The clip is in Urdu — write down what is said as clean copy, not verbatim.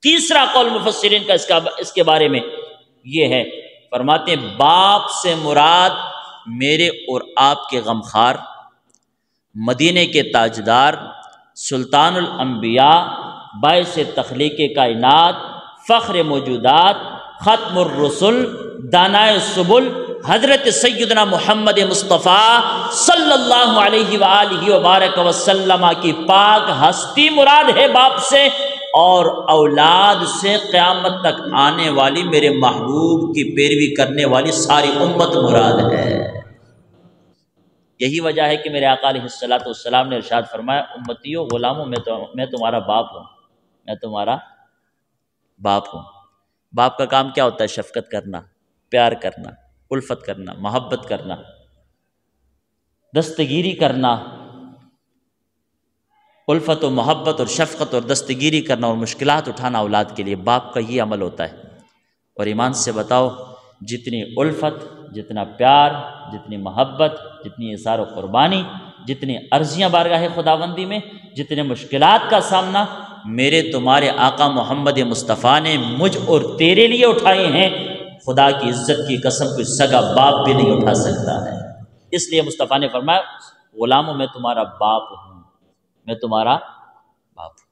تیسرا قول مفسرین کا اس کے بارے میں یہ ہے، فرماتے ہیں باپ سے مراد میرے اور آپ کے غمخوار، مدینے کے تاجدار، سلطان الانبیاء، باعث تخلیق کائنات، فخر موجودات، ختم الرسل، دانائے سبل، حضرت سیدنا محمد مصطفیٰ صلی اللہ علیہ وآلہ وبارک وسلم کی پاک ہستی مراد ہے باپ سے، اور اولاد سے قیامت تک آنے والی میرے محبوب کی پیروی کرنے والی ساری امت مراد ہے۔ یہی وجہ ہے کہ میرے آقا علیہ السلام نے ارشاد فرمایا امتیو غلاموں میں تمہارا باپ ہوں، میں تمہارا باپ ہوں۔ باپ کا کام کیا ہوتا ہے؟ شفقت کرنا، پیار کرنا، الفت کرنا، محبت کرنا، دستگیری کرنا، الفت و محبت اور شفقت اور دستگیری کرنا اور مشکلات اٹھانا اولاد کے لیے، باپ کا یہ عمل ہوتا ہے۔ اور ایمان سے بتاؤ، جتنی الفت، جتنا پیار، جتنی محبت، جتنی اثار و قربانی، جتنی عرضیاں بارگاہ خداوندی میں، جتنے مشکلات کا سامنا میرے تمہارے آقا محمد مصطفیٰ نے مجھ اور تیرے لیے اٹھائے ہیں، خدا کی عزت کی قسم کوئی سگا باپ بھی نہیں اٹھا سکتا ہے۔ اس لیے مصطفیٰ نے فرمایا غلاموں میں تمہارا باپ ہوں، میں تمہارا باپ ہوں۔